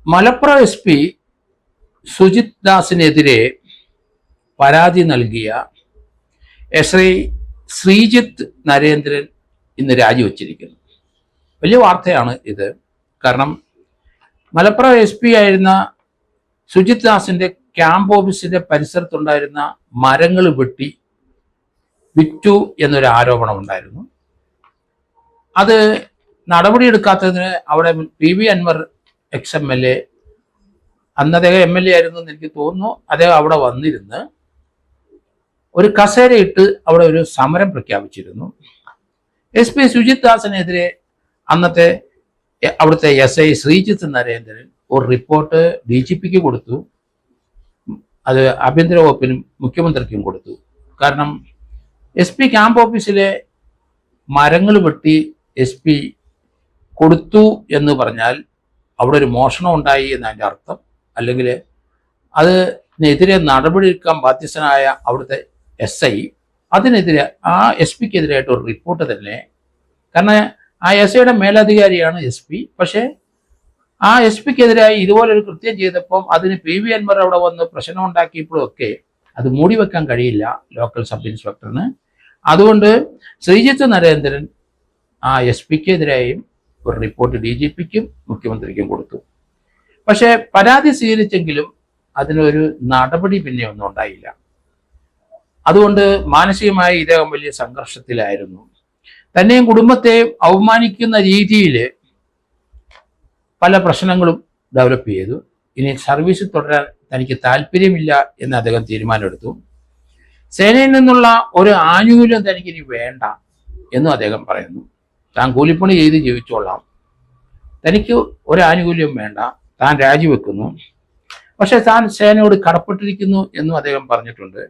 Malappuram SP Sujith ദാസിനെതിരെ പരാതി നൽകിയ SI Sreejith Narendran ഇന്ന് രാജിവെച്ചിരിക്കുന്നു. വലിയ വാർത്തയാണ് ഇത്. കാരണം മലപ്പുറം SP ആയിരുന്ന സുജിത് ദാസിന്റെ ക്യാമ്പ് ഓഫീസിന്റെ പരിസരത്തുണ്ടായിരുന്ന മരങ്ങൾ വെട്ടി വിറ്റു എന്നൊരു ആരോപണം ഉണ്ടായിരുന്നു. അത് നടപടിയെടുക്കാത്തതിന് അവിടെ PV അൻവർ XMLA, അന്ന് അദ്ദേഹം MLA ആയിരുന്നു എന്ന് എനിക്ക് തോന്നുന്നു, അദ്ദേഹം അവിടെ വന്നിരുന്ന് ഒരു കസേരയിട്ട് അവിടെ ഒരു സമരം പ്രഖ്യാപിച്ചിരുന്നു. SP സുജിത് ദാസിനെതിരെ അന്നത്തെ അവിടുത്തെ SI ശ്രീജിത്ത് നരേന്ദ്രൻ ഒരു റിപ്പോർട്ട് DGPക്ക് കൊടുത്തു. അത് ആഭ്യന്തര വകുപ്പിനും മുഖ്യമന്ത്രിക്കും കൊടുത്തു. കാരണം SP ക്യാമ്പ് ഓഫീസിലെ മരങ്ങൾ വെട്ടി SP കൊടുത്തു എന്ന് പറഞ്ഞാൽ അവിടെ ഒരു മോഷണം ഉണ്ടായി എന്നതിൻ്റെ അർത്ഥം. അല്ലെങ്കിൽ അതിനെതിരെ നടപടിയെടുക്കാൻ ബാധ്യസ്ഥനായ അവിടുത്തെ SI അതിനെതിരെ ആ SPക്കെതിരായിട്ട് ഒരു റിപ്പോർട്ട് തന്നെ. കാരണം ആ SIയുടെ മേലധികാരിയാണ് SP. പക്ഷേ ആ SPക്കെതിരായി ഇതുപോലൊരു കൃത്യം ചെയ്തപ്പം അതിന് PV അൻവർ അവിടെ വന്ന് പ്രശ്നം ഉണ്ടാക്കിയപ്പോഴൊക്കെ അത് മൂടി വെക്കാൻ കഴിയില്ല ലോക്കൽ സബ് ഇൻസ്പെക്ടറിന്. അതുകൊണ്ട് ശ്രീജിത്ത് നരേന്ദ്രൻ ആ SPക്കെതിരായും ഒരു റിപ്പോർട്ട് DGPക്കും മുഖ്യമന്ത്രിക്കും കൊടുത്തു. പക്ഷേ പരാതി സ്വീകരിച്ചെങ്കിലും അതിനൊരു നടപടി പിന്നെ ഒന്നും ഉണ്ടായില്ല. അതുകൊണ്ട് മാനസികമായി ഇദ്ദേഹം വലിയ സംഘർഷത്തിലായിരുന്നു. തന്നെയും കുടുംബത്തെയും അവമാനിക്കുന്ന രീതിയിൽ പല പ്രശ്നങ്ങളും ഡെവലപ്പ് ചെയ്തു. ഇനി സർവീസ് തുടരാൻ തനിക്ക് താല്പര്യമില്ല എന്ന് അദ്ദേഹം തീരുമാനമെടുത്തു. സേനയിൽ നിന്നുള്ള ഒരു ആനുകൂല്യം തനിക്കിനി വേണ്ട എന്നും അദ്ദേഹം പറയുന്നു. താൻ കൂലിപ്പണി ചെയ്ത് ജീവിച്ചോളാം, തനിക്ക് ഒരു ആനുകൂല്യം വേണ്ട, താൻ രാജിവെക്കുന്നു. പക്ഷെ താൻ സേനയോട് കടപ്പെട്ടിരിക്കുന്നു എന്നും അദ്ദേഹം പറഞ്ഞിട്ടുണ്ട്.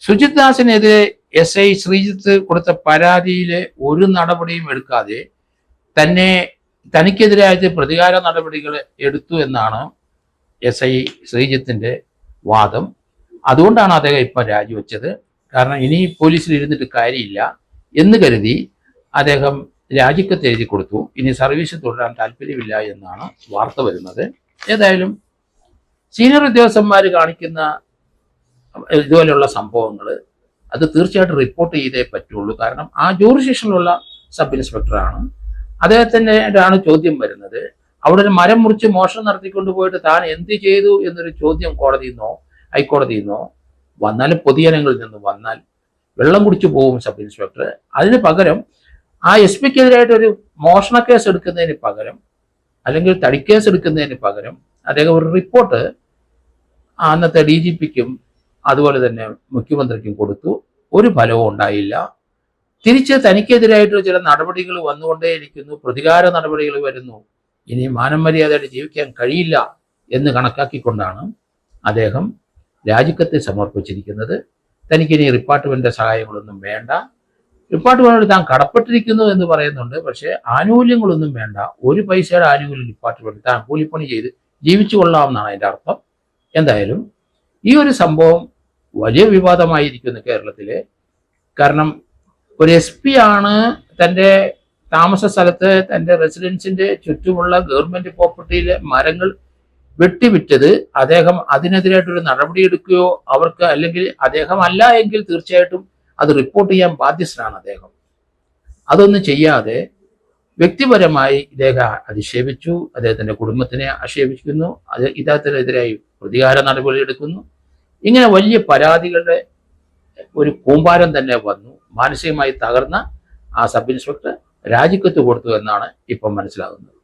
സുജിത് ദാസിനെതിരെ SI ശ്രീജിത്ത് കൊടുത്ത പരാതിയിലെ ഒരു നടപടിയും എടുക്കാതെ തനിക്കെതിരായിട്ട് പ്രതികാര നടപടികൾ എടുത്തു എന്നാണ് SI ശ്രീജിത്തിന്റെ വാദം. അതുകൊണ്ടാണ് അദ്ദേഹം ഇപ്പം രാജിവെച്ചത്. കാരണം ഇനി പോലീസിൽ ഇരുന്നിട്ട് കാര്യമില്ല എന്ന് കരുതി അദ്ദേഹം രാജിക്കത്ത് എഴുതി കൊടുത്തു. ഇനി സർവീസ് തുടരാൻ താല്പര്യമില്ല എന്നാണ് വാർത്ത വരുന്നത്. ഏതായാലും സീനിയർ ഉദ്യോഗസ്ഥന്മാർ കാണിക്കുന്ന ഇതുപോലെയുള്ള സംഭവങ്ങൾ അത് തീർച്ചയായിട്ടും റിപ്പോർട്ട് ചെയ്തേ പറ്റുള്ളൂ. കാരണം ആ ജൂറിസ്ഡിക്ഷനിലുള്ള സബ് ഇൻസ്പെക്ടറാണ്. അദ്ദേഹത്തിൻ്റെയാണ് ചോദ്യം വരുന്നത്. അവിടെ ഒരു മരം മുറിച്ച് മോഷണം നടത്തിക്കൊണ്ട് പോയിട്ട് താൻ എന്ത് ചെയ്തു എന്നൊരു ചോദ്യം കോടതിയിൽ നിന്നോ ഹൈക്കോടതിയിൽ നിന്നോ വന്നാലും പൊതുജനങ്ങളിൽ നിന്ന് വന്നാൽ വെള്ളം കുടിച്ചു പോകും സബ് ഇൻസ്പെക്ടർ. അതിന് പകരം ആ SPക്കെതിരായിട്ട് ഒരു മോഷണ കേസ് എടുക്കുന്നതിന് പകരം അല്ലെങ്കിൽ തടിക്കേസ് എടുക്കുന്നതിന് പകരം അദ്ദേഹം ഒരു റിപ്പോർട്ട് അന്നത്തെ DGPക്കും അതുപോലെ തന്നെ മുഖ്യമന്ത്രിക്കും കൊടുത്തു. ഒരു ഫലവും ഉണ്ടായില്ല. തിരിച്ച് തനിക്കെതിരായിട്ട് ചില നടപടികൾ വന്നുകൊണ്ടേയിരിക്കുന്നു, പ്രതികാര നടപടികൾ വരുന്നു. ഇനി മാനം മര്യാദയായിട്ട് ജീവിക്കാൻ കഴിയില്ല എന്ന് കണക്കാക്കിക്കൊണ്ടാണ് അദ്ദേഹം രാജിക്കത്ത് സമർപ്പിച്ചിരിക്കുന്നത്. തനിക്കിനി ഡിപ്പാർട്ട്മെന്റിന്റെ സഹായങ്ങളൊന്നും വേണ്ട, ഡിപ്പാർട്ട്മെന്റിനോട് താൻ കടപ്പെട്ടിരിക്കുന്നു എന്ന് പറയുന്നുണ്ട്. പക്ഷേ ആനുകൂല്യങ്ങളൊന്നും വേണ്ട, ഒരു പൈസയുടെ ആനുകൂല്യം ഡിപ്പാർട്ട്മെന്റ്, താൻ കൂലിപ്പണി ചെയ്ത് ജീവിച്ചു കൊള്ളാമെന്നാണ് അതിൻ്റെ അർത്ഥം. എന്തായാലും ഈ ഒരു സംഭവം വലിയ വിവാദമായിരിക്കുന്നു കേരളത്തില്. കാരണം ഒരു SP ആണ് തൻ്റെ താമസ സ്ഥലത്ത് തൻ്റെ റെസിഡൻസിന്റെ ചുറ്റുമുള്ള ഗവൺമെന്റ് പ്രോപ്പർട്ടിയിലെ മരങ്ങൾ വെട്ടിവിറ്റത്. അദ്ദേഹം അതിനെതിരായിട്ടൊരു നടപടിയെടുക്കുകയോ അവർക്ക്, അല്ലെങ്കിൽ അദ്ദേഹം അല്ല എങ്കിൽ തീർച്ചയായിട്ടും അത് റിപ്പോർട്ട് ചെയ്യാൻ ബാധ്യസ്ഥനാണ് അദ്ദേഹം. അതൊന്നും ചെയ്യാതെ വ്യക്തിപരമായി ഇദ്ദേഹം അധിക്ഷേപിച്ചു, അദ്ദേഹത്തിന്റെ കുടുംബത്തിനെ ആക്ഷേപിക്കുന്നു, ഇദ്ദേഹത്തിനെതിരായി പ്രതികാര നടപടി എടുക്കുന്നു. ഇങ്ങനെ വലിയ പരാതികളുടെ ഒരു കൂമ്പാരം തന്നെ വന്നു. മാനസികമായി തകർന്ന ആ സബ് ഇൻസ്പെക്ടർ രാജിക്കത്ത് കൊടുത്തു എന്നാണ് ഇപ്പം മനസ്സിലാകുന്നത്.